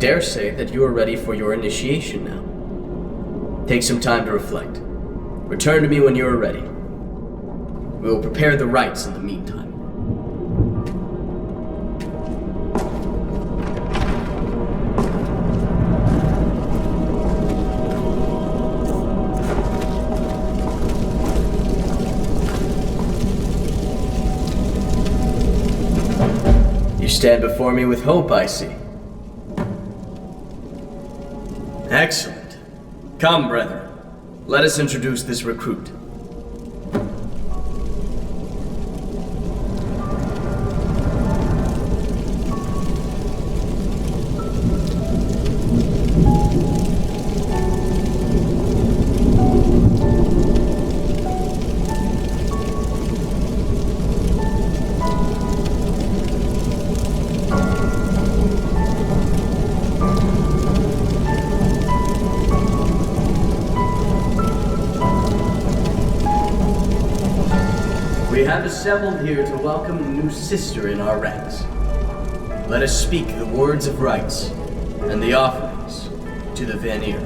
dare say that you are ready for your initiation now. Take some time to reflect. Return to me when you are ready. We will prepare the rites in the meantime. You stand before me with hope, I see. Excellent. Come, brethren. Let us introduce this recruit. We have assembled here to welcome a new sister in our ranks. Let us speak the words of rites and the offerings to the Vanir.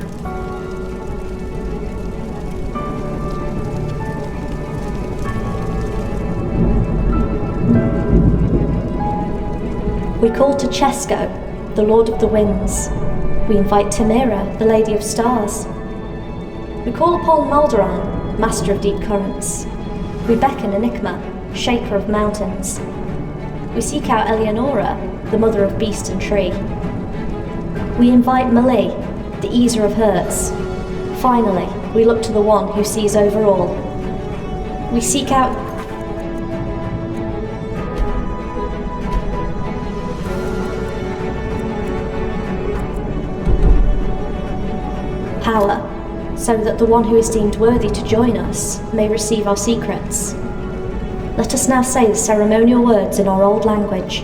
We call to Chesko, the Lord of the Winds. We invite Tamira, the Lady of Stars. We call upon Maldoran, Master of Deep Currents. We beckon Enigma, Shaker of Mountains. We seek out Eleonora, the Mother of Beast and Tree. We invite Malay, the Easer of Hurts. Finally, we look to the one who sees over all. We seek out power, so that the one who is deemed worthy to join us may receive our secrets. Let us now say the ceremonial words in our old language.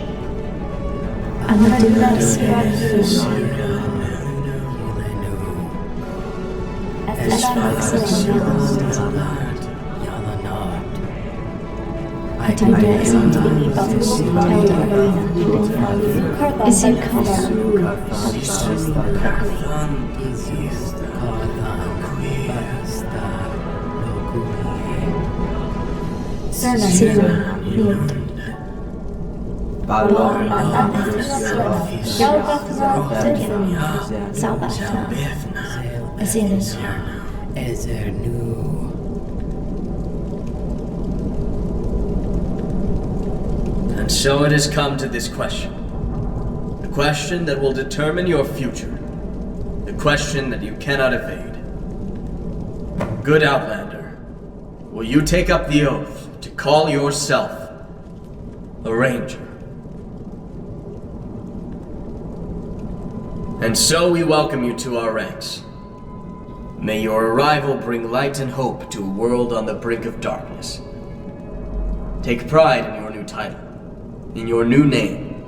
And so it has come to this question. The question that will determine your future. The question that you cannot evade. Good Outlander, will you take up the oath to call yourself a ranger? And so we welcome you to our ranks. May your arrival bring light and hope to a world on the brink of darkness. Take pride in your new title, in your new name,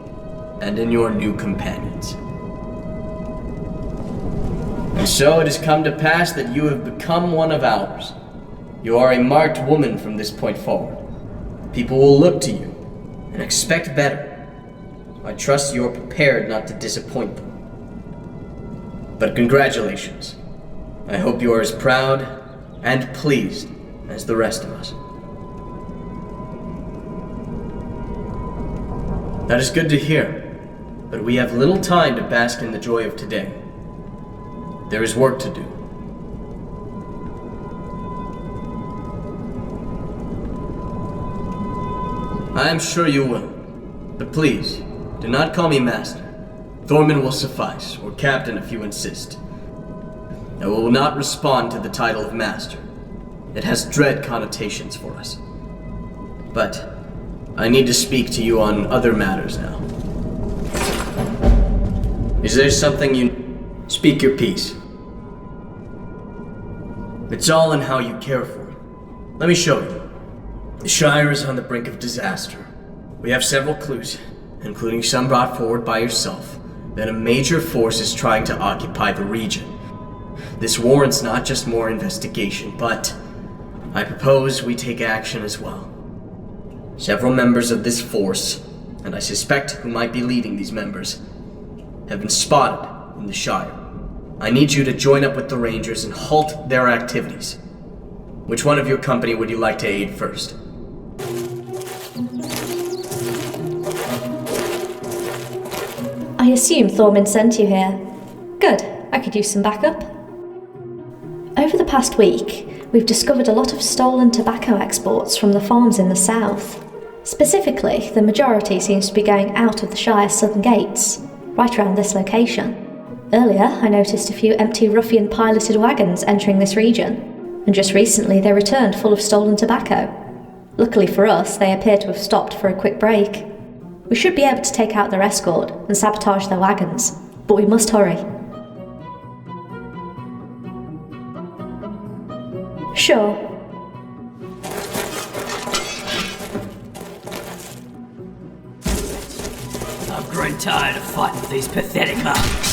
and in your new companions. And so it has come to pass that you have become one of ours. You are a marked woman from this point forward. People will look to you and expect better. I trust you are prepared not to disappoint them. But congratulations. I hope you are as proud and pleased as the rest of us. That is good to hear, but we have little time to bask in the joy of today. There is work to do. I am sure you will, but please, do not call me Master. Thorman will suffice, or Captain if you insist. I will not respond to the title of Master. It has dread connotations for us. But I need to speak to you on other matters now. Is there something you... Speak your piece. It's all in how you care for it. Let me show you. The Shire is on the brink of disaster. We have several clues, including some brought forward by yourself, that a major force is trying to occupy the region. This warrants not just more investigation, but I propose we take action as well. Several members of this force, and I suspect who might be leading these members, have been spotted in the Shire. I need you to join up with the Rangers and halt their activities. Which one of your company would you like to aid first? I assume Thorman sent you here. Good, I could use some backup. Over the past week, we've discovered a lot of stolen tobacco exports from the farms in the south. Specifically, the majority seems to be going out of the Shire's southern gates, right around this location. Earlier, I noticed a few empty ruffian-piloted wagons entering this region, and just recently they returned full of stolen tobacco. Luckily for us, they appear to have stopped for a quick break. We should be able to take out their escort and sabotage their wagons, but we must hurry. Sure. I've grown tired of fighting with these pathetic armies.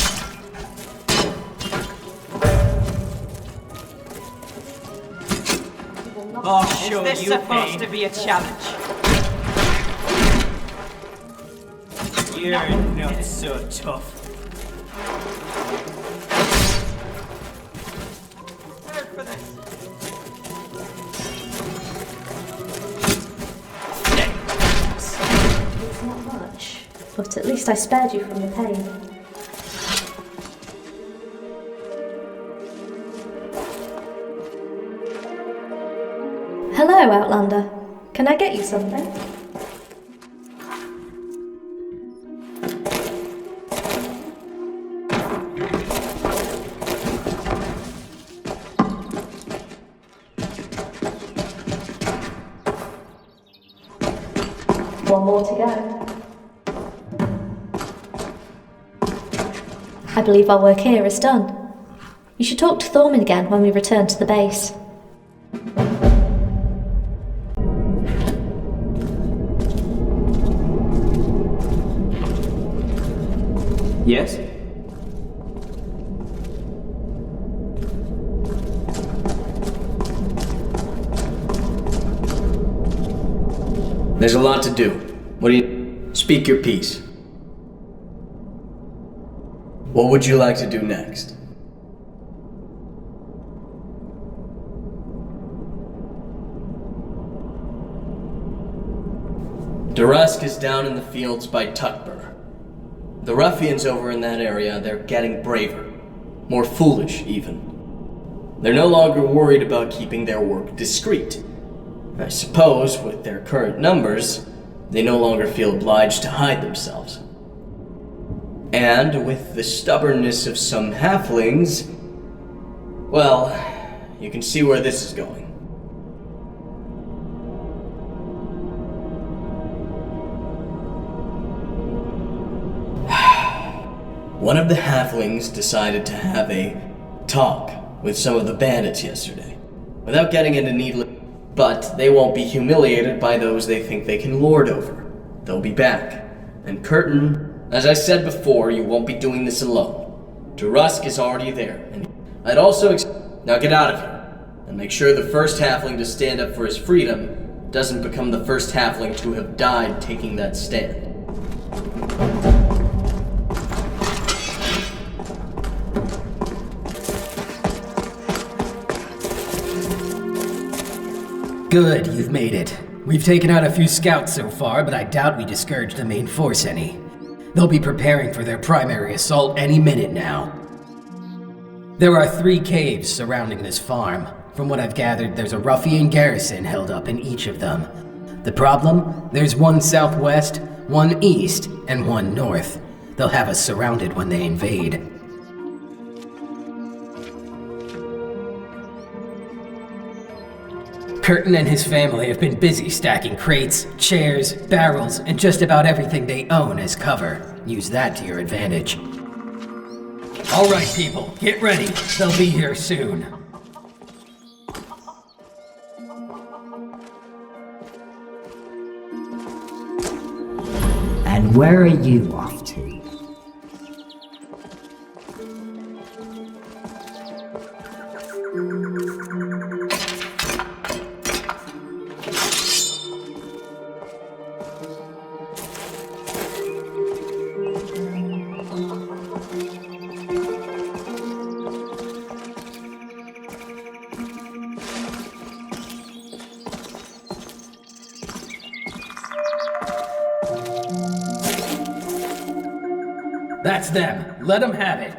Oh, sure, is this supposed to be a challenge? You're not so tough. It's not much, but at least I spared you from the pain. Hello, Outlander. Can I get you something? One more to go. I believe our work here is done. You should talk to Thorman again when we return to the base. Yes? There's a lot to do. What do you... Speak your piece. What would you like to do next? Durusk is down in the fields by Tuckbur. The ruffians over in that area, they're getting braver. More foolish, even. They're no longer worried about keeping their work discreet. I suppose, with their current numbers, they no longer feel obliged to hide themselves. And with the stubbornness of some halflings, well, you can see where this is going. One of the halflings decided to have a talk with some of the bandits yesterday, without getting into needless... But they won't be humiliated by those they think they can lord over. They'll be back. And Curtin, as I said before, you won't be doing this alone. Durusk is already there, and I'd also now get out of here, and make sure the first halfling to stand up for his freedom doesn't become the first halfling to have died taking that stand. Good, you've made it. We've taken out a few scouts so far, but I doubt we discouraged the main force any. They'll be preparing for their primary assault any minute now. There are 3 caves surrounding this farm. From what I've gathered, there's a ruffian garrison held up in each of them. The problem? There's one southwest, one east, and one north. They'll have us surrounded when they invade. Curtin and his family have been busy stacking crates, chairs, barrels, and just about everything they own as cover. Use that to your advantage. All right, people, get ready. They'll be here soon. And where are you off to? That's them. Let them have it.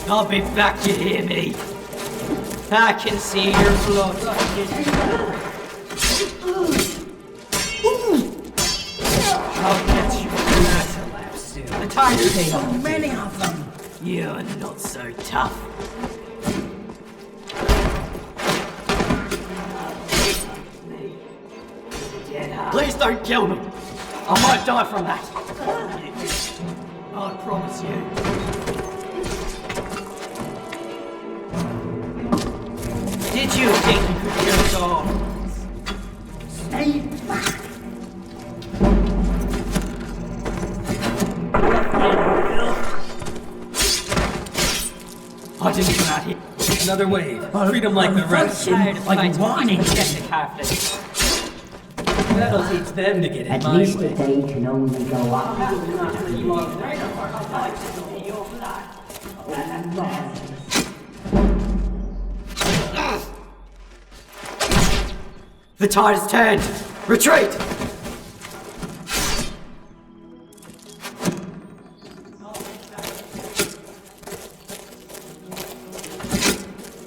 I'll be back, you hear me? I can see your blood. I'll get you. That'll laugh soon. The tiger's so many of them. You're not so tough. Please don't kill me. I might die from that. I promise you. Did you think you could kill us all? Stay back! I didn't come out here. Another wave. Freedom like the rest. Like warning. That'll teach them to get in At my least way. a day can only go up. The tide has turned. Retreat!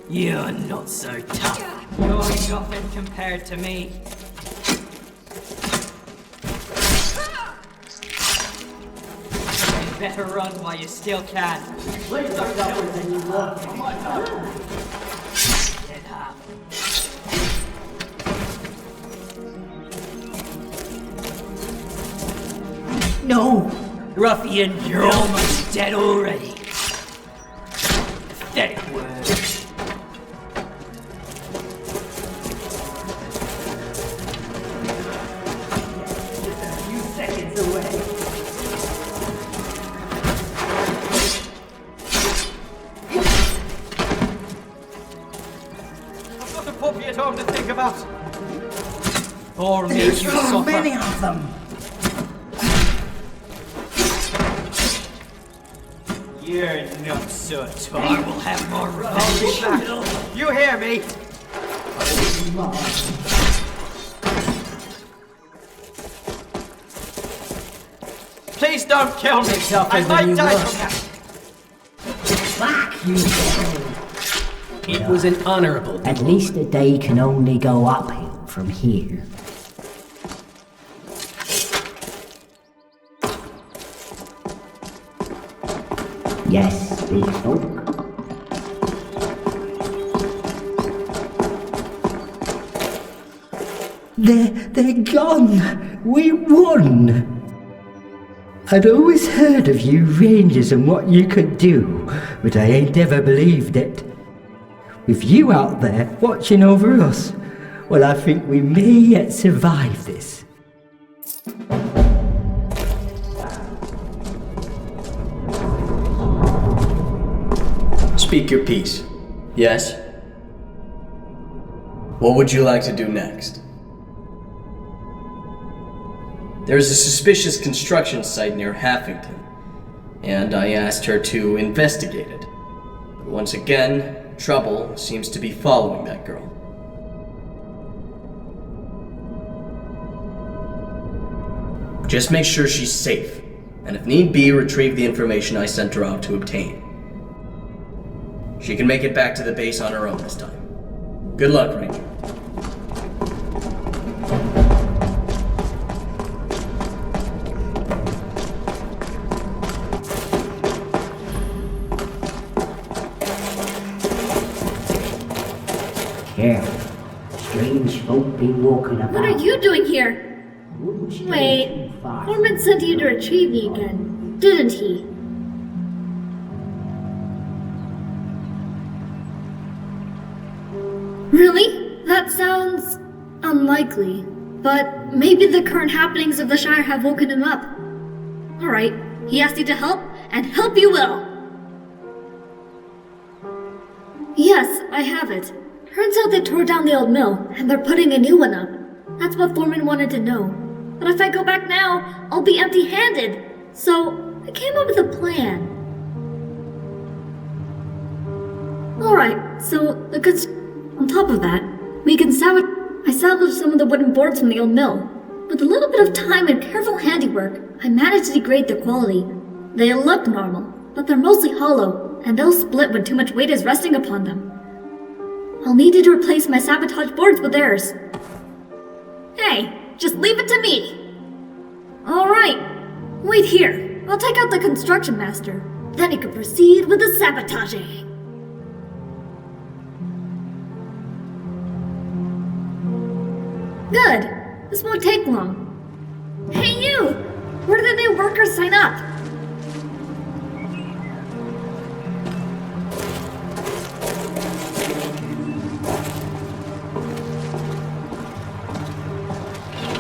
You're not so tough. You're nothing compared to me. You better run while you still can. Please don't go than you love. I might die. Get up. No! Ruffian, you're almost dead already. Pathetic word. At home to think about. Or make you suffer. Many of them! You're not so tough. I will have more revenge. You hear me? Please don't kill me. I might die from that. Back, you devil! It was an honorable duel. At least a day can only go uphill from here. Yes, big folk. They're gone! We won! I'd always heard of you rangers and what you could do, but I ain't ever believed it. With you out there watching over us, well, I think we may yet survive this. Speak your piece. Yes? What would you like to do next? There is a suspicious construction site near Haffington, and I asked her to investigate it. But once again, trouble seems to be following that girl. Just make sure she's safe, and if need be, retrieve the information I sent her out to obtain. She can make it back to the base on her own this time. Good luck, Ranger. Careful. Strange folk be walking about. What are you doing here? Wait, Foreman sent you to retrieve me again, didn't he? Really? That sounds unlikely. But maybe the current happenings of the Shire have woken him up. Alright, he asked you to help, and help you will! Yes, I have it. Turns out they tore down the old mill, and they're putting a new one up. That's what Foreman wanted to know. But if I go back now, I'll be empty-handed. So, I came up with a plan. Alright, so on top of that, I salvaged some of the wooden boards from the old mill. With a little bit of time and careful handiwork, I managed to degrade their quality. They look normal, but they're mostly hollow, and they'll split when too much weight is resting upon them. I'll need you to replace my sabotaged boards with theirs. Hey, just leave it to me! Alright, wait here. I'll take out the construction master. Then you can proceed with the sabotaging. Good. This won't take long. Hey you! Where do the new workers sign up?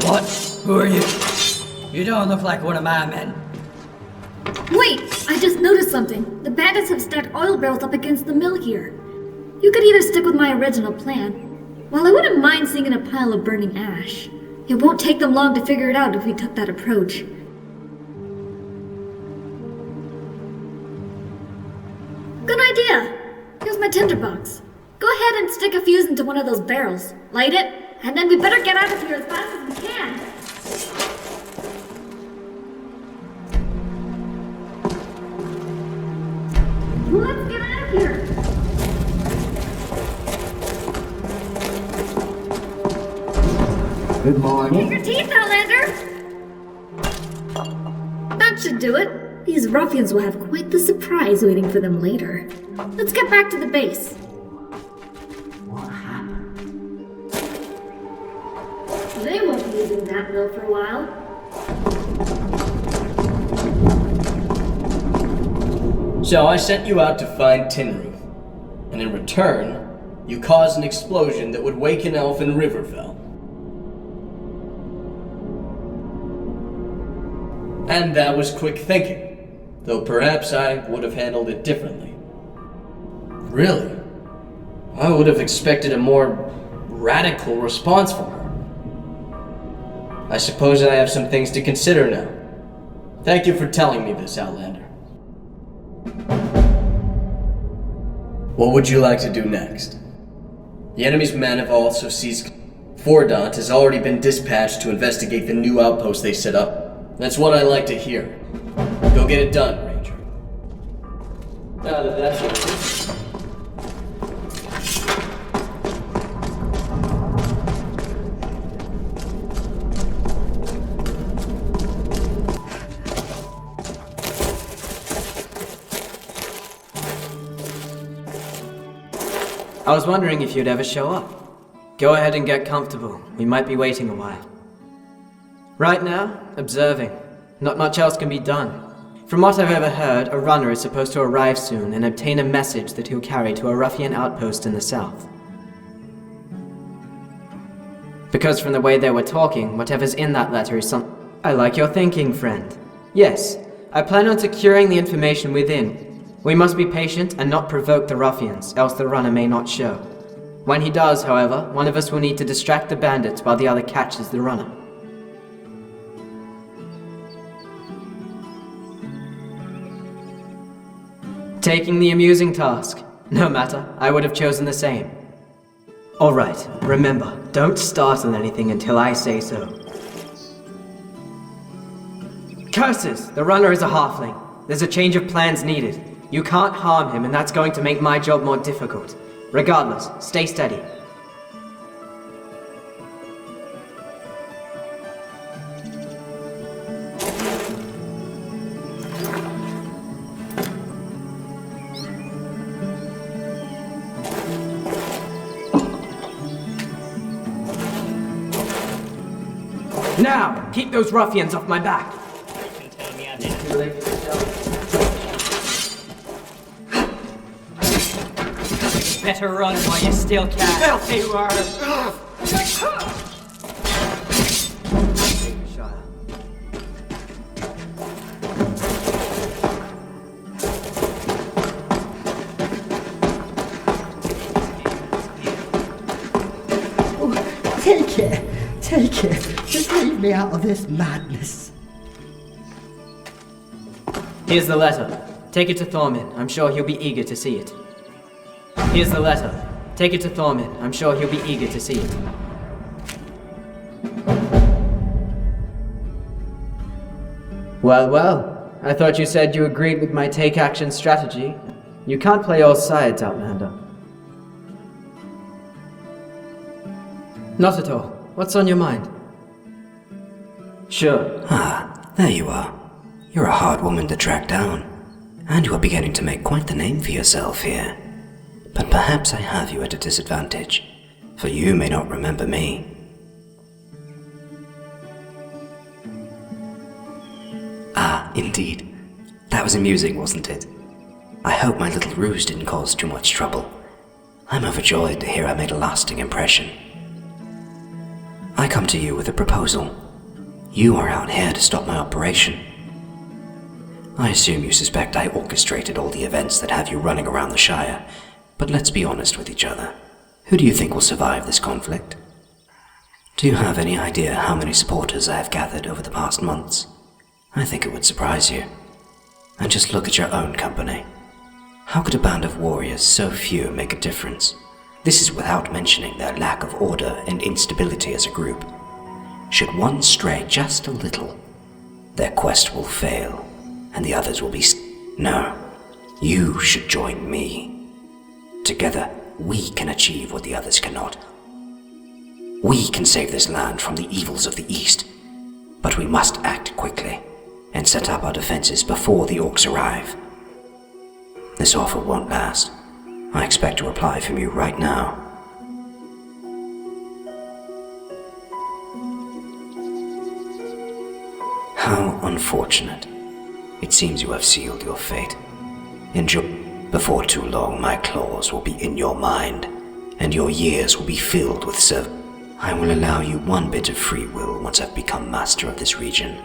What? Who are you? You don't look like one of my men. Wait! I just noticed something. The bandits have stacked oil barrels up against the mill here. You could either stick with my original plan. While I wouldn't mind seeing in a pile of burning ash, it won't take them long to figure it out if we took that approach. Good idea! Here's my tinderbox. Go ahead and stick a fuse into one of those barrels. Light it, and then we better get out of here as fast as we can. Let's get out of here! Good morning. Your teeth, Outlander! That should do it. These ruffians will have quite the surprise waiting for them later. Let's get back to the base. What happened? They won't be using that mill for a while. So I sent you out to find Tinru, and in return, you caused an explosion that would wake an elf in Riverfell. And that was quick thinking, though perhaps I would have handled it differently. Really? I would have expected a more radical response from her. I suppose I have some things to consider now. Thank you for telling me this, Outlander. What would you like to do next? The enemy's men have also seized... Fordant has already been dispatched to investigate the new outpost they set up. That's what I like to hear. Go get it done, Ranger. Now that that's over. I was wondering if you'd ever show up. Go ahead and get comfortable. We might be waiting a while. Right now, observing. Not much else can be done. From what I've ever heard, a runner is supposed to arrive soon and obtain a message that he'll carry to a ruffian outpost in the south. Because from the way they were talking, whatever's in that letter is some... I like your thinking, friend. Yes, I plan on securing the information within. We must be patient and not provoke the ruffians, else the runner may not show. When he does, however, one of us will need to distract the bandits while the other catches the runner. Taking the amusing task. No matter, I would have chosen the same. Alright, remember, don't startle anything until I say so. Curses! The runner is a halfling. There's a change of plans needed. You can't harm him, and that's going to make my job more difficult. Regardless, stay steady. Now, keep those ruffians off my back. Better run while you still can. Filthy word! Shire. Oh, take it. Take it. Just leave me out of this madness. Here's the letter. Take it to Thorman. I'm sure he'll be eager to see it. Here's the letter. Take it to Thorman. I'm sure he'll be eager to see it. Well, well. I thought you said you agreed with my take-action strategy. You can't play all sides, Outlander. Not at all. What's on your mind? Sure. Ah, there you are. You're a hard woman to track down. And you are beginning to make quite the name for yourself here. But perhaps I have you at a disadvantage, for you may not remember me. Ah, indeed. That was amusing, wasn't it? I hope my little ruse didn't cause too much trouble. I'm overjoyed to hear I made a lasting impression. I come to you with a proposal. You are out here to stop my operation. I assume you suspect I orchestrated all the events that have you running around the Shire, but let's be honest with each other. Who do you think will survive this conflict? Do you have any idea how many supporters I have gathered over the past months? I think it would surprise you. And just look at your own company. How could a band of warriors so few make a difference? This is without mentioning their lack of order and instability as a group. Should one stray just a little, their quest will fail, and the others will be No, you should join me. Together, we can achieve what the others cannot. We can save this land from the evils of the East, but we must act quickly and set up our defenses before the orcs arrive. This offer won't last. I expect a reply from you right now. How unfortunate. It seems you have sealed your fate. Before too long, my claws will be in your mind, and your years will be filled with I will allow you one bit of free will once I've become master of this region.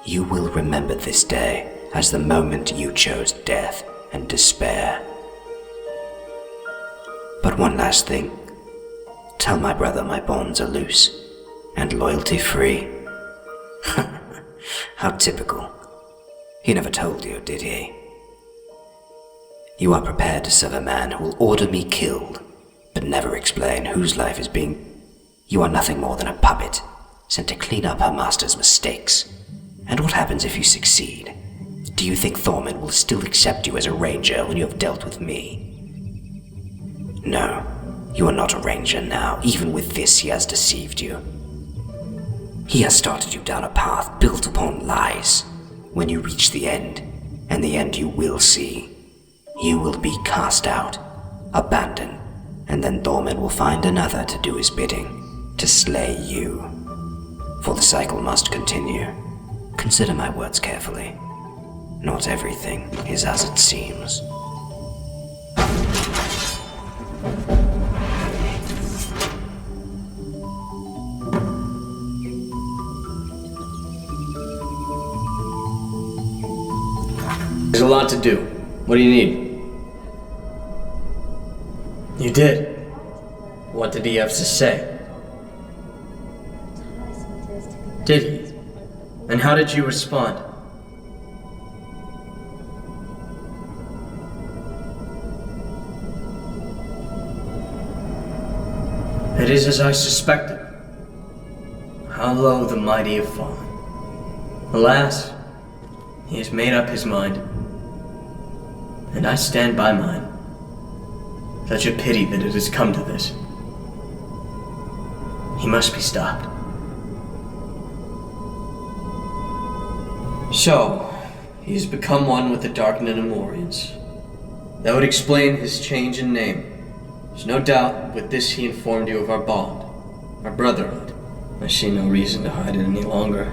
You will remember this day as the moment you chose death and despair. But one last thing. Tell my brother my bonds are loose and loyalty free. How typical. He never told you, did he? You are prepared to serve a man who will order me killed, but never explain whose life is being... You are nothing more than a puppet, sent to clean up her master's mistakes. And what happens if you succeed? Do you think Thorman will still accept you as a ranger when you have dealt with me? No, you are not a ranger now. Even with this, he has deceived you. He has started you down a path built upon lies. When you reach the end, and the end you will see, you will be cast out, abandoned, and then Thorman will find another to do his bidding, to slay you. For the cycle must continue. Consider my words carefully. Not everything is as it seems. There's a lot to do. What do you need? You did. What did he have to say? Did he? And how did you respond? It is as I suspected. How low the mighty have fallen. Alas, he has made up his mind. And I stand by mine. Such a pity that it has come to this. He must be stopped. So, he has become one with the Dark Ninamorians. That would explain his change in name. There's no doubt with this he informed you of our bond, our brotherhood. I see no reason to hide it any longer.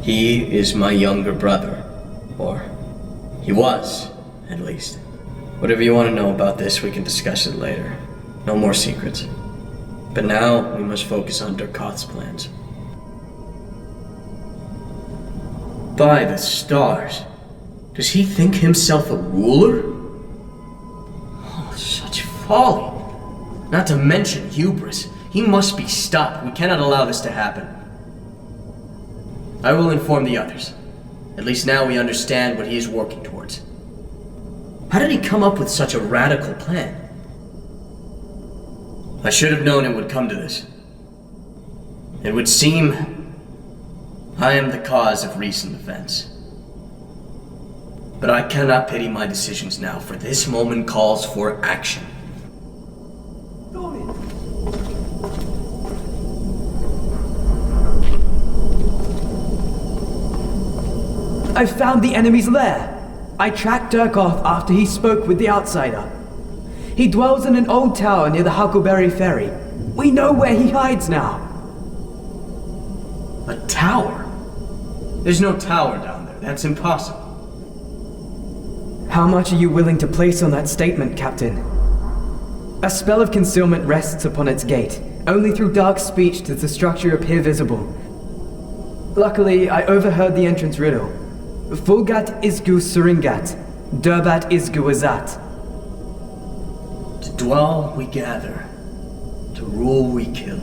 He is my younger brother, or he was, at least. Whatever you want to know about this, we can discuss it later. No more secrets. But now, we must focus on Durkoth's plans. By the stars, does he think himself a ruler? Oh, such folly. Not to mention hubris. He must be stopped. We cannot allow this to happen. I will inform the others. At least now we understand what he is working towards. How did he come up with such a radical plan? I should have known it would come to this. It would seem I am the cause of recent events. But I cannot pity my decisions now, for this moment calls for action. I found the enemy's lair. I tracked Durkoth after he spoke with the outsider. He dwells in an old tower near the Huckleberry Ferry. We know where he hides now. A tower? There's no tower down there. That's impossible. How much are you willing to place on that statement, Captain? A spell of concealment rests upon its gate. Only through dark speech does the structure appear visible. Luckily, I overheard the entrance riddle. Fulgat Isgu Suringat, Durbat Isgu Azat. To dwell we gather, to rule we kill.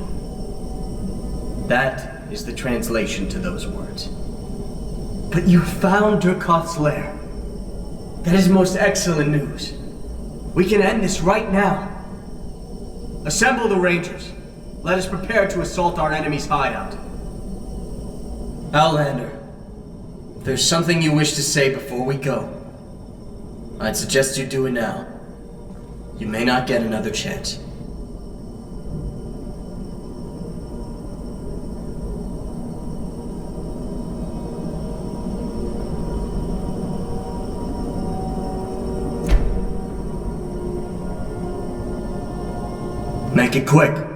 That is the translation to those words. But you found Durkoth's lair. That is most excellent news. We can end this right now. Assemble the Rangers. Let us prepare to assault our enemy's hideout. Outlander, if there's something you wish to say before we go, I'd suggest you do it now. You may not get another chance. Make it quick.